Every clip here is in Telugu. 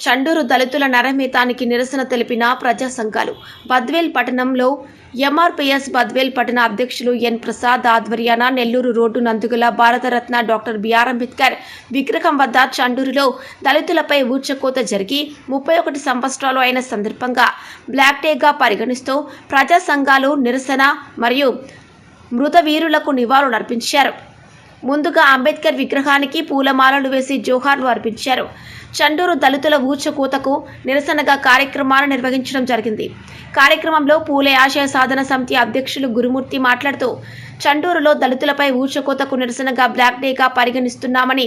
చండూరు దళితుల నరమేతానికి నిరసన తెలిపిన ప్రజా సంఘాలు. బద్వేల్ పట్టణంలో ఎంఆర్పీఎస్ బద్వేల్ పట్టణ అధ్యక్షులు ఎన్ ప్రసాద్ ఆధ్వర్యాన నెల్లూరు రోడ్డు నందుగల భారతరత్న డాక్టర్ బిఆర్ అంబేద్కర్ విగ్రహం వద్ద చండూరులో దళితులపై ఊచకోత జరిగి 31 సంవత్సరాలు అయిన సందర్భంగా బ్లాక్ డేగా పరిగణిస్తూ ప్రజా సంఘాలు నిరసన మరియు మృత వీరులకు నివాళులు అర్పించారు. ముందుగా అంబేద్కర్ విగ్రహానికి పూలమాలలు వేసి జోహార్లు అర్పించారు. చండూరు దళితుల ఊచకోతకు నిరసనగా కార్యక్రమాలు నిర్వహించడం జరిగింది. కార్యక్రమంలో పూలే ఆశయ సాధన సమితి అధ్యక్షులు గురుమూర్తి మాట్లాడుతూ చండూరులో దళితులపై ఊచకోతకు నిరసనగా బ్లాక్ డేగా పరిగణిస్తున్నామని,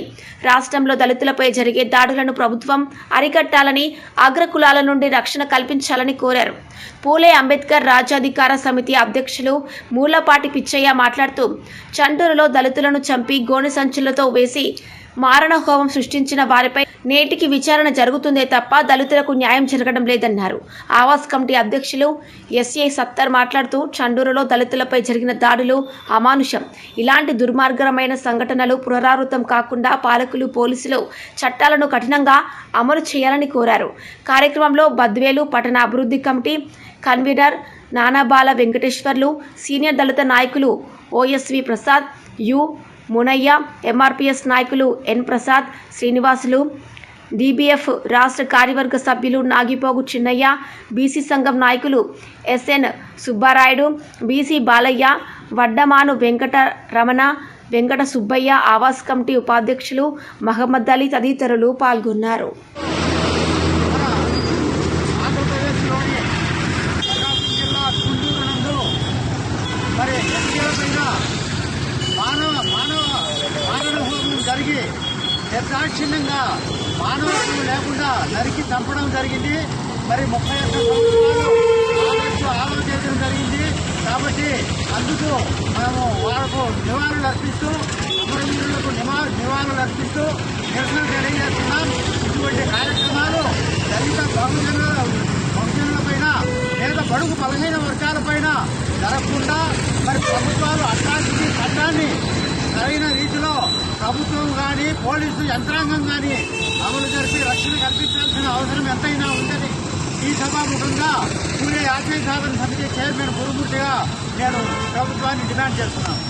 రాష్ట్రంలో దళితులపై జరిగే దాడులను ప్రభుత్వం అరికట్టాలని, అగ్రకులాల నుండి రక్షణ కల్పించాలని కోరారు. పూలే అంబేద్కర్ రాజ్యాధికార సమితి అధ్యక్షులు మూలపాటి పిచ్చయ్య మాట్లాడుతూ చండూరులో దళితులను చంపి గోనె సంచులతో వేసి మారణహోమం సృష్టించిన వారిపై నేటికి విచారణ జరుగుతుందే తప్ప దళితులకు న్యాయం జరగడం లేదన్నారు. ఆవాస్ కమిటీ అధ్యక్షులు ఎస్ఏ సత్తర్ మాట్లాడుతూ చండూరులో దళితులపై జరిగిన దాడులు అమానుషం. ఇలాంటి దుర్మార్గమైన సంఘటనలు పునరావృతం కాకుండా పాలకులు, పోలీసులు చట్టాలను కఠినంగా అమలు చేయాలని కోరారు. కార్యక్రమంలో బద్వేలు పట్టణ అభివృద్ధి కమిటీ కన్వీనర్ నానాబాల వెంకటేశ్వర్లు, సీనియర్ దళిత నాయకులు ఓఎస్వి ప్రసాద్, యు మునయ్య, ఎంఆర్పీఎస్ నాయకులు ఎన్ ప్రసాద్, శ్రీనివాసులు, డీబీఎఫ్ రాష్ట్ర కార్యవర్గ సభ్యులు నాగిపోగు చిన్నయ్య, బీసీ సంఘం నాయకులు ఎస్ఎన్ సుబ్బారాయుడు, బీసీ బాలయ్య, వడ్డమాను వెంకట రమణ, వెంకట సుబ్బయ్య, ఆవాస్ కమిటీ ఉపాధ్యక్షులు మహమ్మద్ అలీ తదితరులు పాల్గొన్నారు. జరిగి నిర్దాక్షిణ్యంగా మానవత్వం లేకుండా నరికి చంపడం జరిగింది. మరి 31 సంవత్సరాలు ఆలోచించడం జరిగింది. కాబట్టి అందుకు మేము వాళ్ళకు నివాళులు అర్పిస్తూ, అమరవీరులకు నివాళులు అర్పిస్తూ నిరసన తెలియజేస్తున్నాం. ఇటువంటి కార్యక్రమాలు దళిత బహుజనులపైన లేదా బడుగు బలహీన వర్గాలపైన జరగకుండా మరి ప్రభుత్వాలు అట్రాసిటీ చట్టాన్ని సరైన రీతిలో ప్రభుత్వం కానీ పోలీసు యంత్రాంగం కానీ అమలు జరిపి రక్షణ కల్పించాల్సిన అవసరం ఎంతైనా ఉందని ఈ సభాముఖంగా పూలే ఆశయ సాధన సమితి చైర్మన్ గురుమూర్తిగా నేను ప్రభుత్వాన్ని డిమాండ్ చేస్తున్నాను.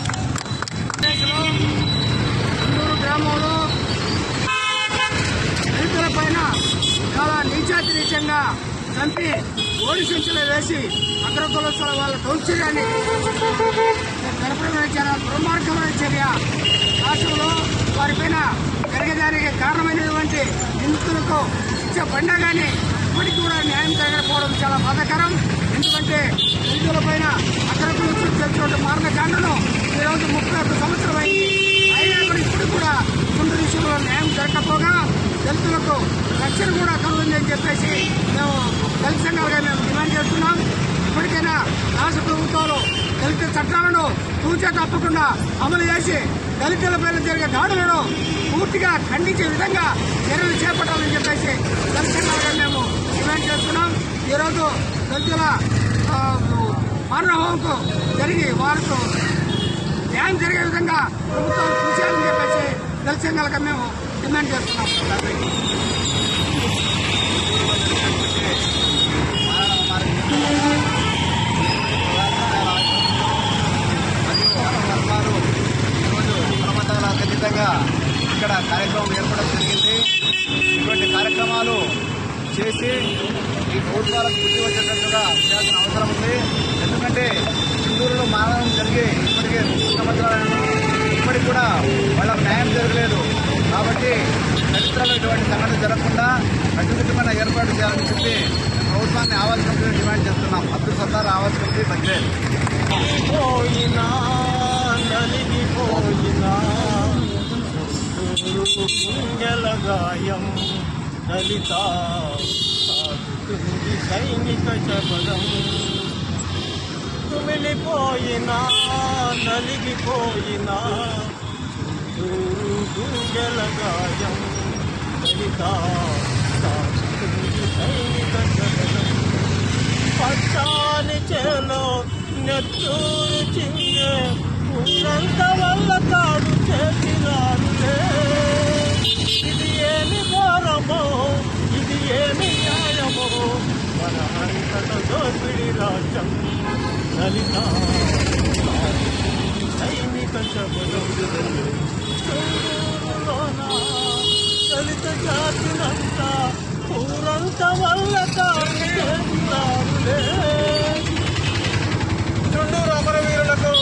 ఇందూరు గ్రామంలో రైతుల పైన చాలా నీచాతిరీచంగా చంపి ఓడి సంచులు వేసి అగ్రకులస్తుల వాళ్ళ దౌర్జన్యాన్ని జరపడమైన చాలా దుర్మార్గమైన చర్య. రాష్ట్రంలో వారిపైన జరిగేదానికి కారణమైనటువంటి నిందితులకు శిక్ష పడినా కానీ ఇప్పటికి కూడా న్యాయం జరగకపోవడం చాలా బాధాకరం. ఎందుకంటే నిందితులపైన అగ్రకులస్తులు చేసినటువంటి మారణకాండను ఈరోజు 31 సంవత్సరం అయింది. అయినా కూడా ఇప్పుడు కూడా ముందు విషయంలో న్యాయం జరగకపోగా దళితులకు రక్షణ కూడా కలుగుతుందని చెప్పేసి మేము దళిత సంఘాలుగా మేము డిమాండ్ చేస్తున్నాం. ఇప్పటికైనా రాష్ట్ర ప్రభుత్వాలు దళిత చట్టాలను తూచా తప్పకుండా అమలు చేసి దళితులపై జరిగే దాడులను పూర్తిగా ఖండించే విధంగా చర్యలు చేపట్టాలని చెప్పేసి దళిత సంఘాలుగా మేము డిమాండ్ చేస్తున్నాం. ఈరోజు దళితుల మారణహోమంకు జరిగి వారికి న్యాయం జరిగే విధంగా ప్రభుత్వాలు చూసేయాలని చెప్పేసి దళిత సంఘాలుగా మేము డిమాండ్ చేస్తున్నాం. ఖచ్చితంగా ఇక్కడ కార్యక్రమం ఏర్పడడం జరిగింది. ఇటువంటి కార్యక్రమాలు చేసి ఈ ప్రభుత్వాలకు బుద్ధి వచ్చేటట్టుగా చేయాల్సిన అవసరం ఉంది. ఎందుకంటే చిందూరులో మారణం జరిగి ఇప్పటికే 3 సంవత్సరాలను ఇప్పటికి కూడా వాళ్ళకు న్యాయం జరగలేదు. కాబట్టి చరిత్రలో ఇటువంటి సంఘటన జరగకుండా కట్టుదిట్టమైన ఏర్పాటు చేయాలని చెప్పి ప్రభుత్వాన్ని ఆవాస్ కమిటీ డిమాండ్ చేస్తున్నాం. అబ్దుల్ సత్తార్, ఆవాస్ కమిటీ, బద్వేల్. గాయం దళిత సాగుతుంది సైనిక శబదం కుమిలిపోయినా నలిగిపోయినా గుండెల గాయం దళిత సాగుతుంది సైనిక శబదం పచ్చాని చేలో నెత్తూరు చింగే ఉన్నంత వల్ల తాడు చేసినారులే. ఇది ఏమి ఘోరమో, ఇది జాతినంత ఊరంత వల్ల కాదు చేస్తున్నారులే. చుండూరు అమరవీరులకు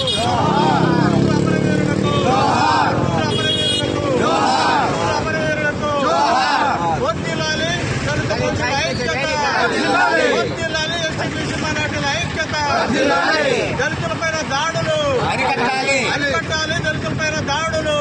వర్ధిల్లాలి దళిత బంధువుల ఐక్యత, వర్ధిల్లాలి ఎస్టీబీసీ మైనార్టీల ఐక్యత, దళితులపైన దాడులు అరికట్టాలి, దళితులపైన దాడులు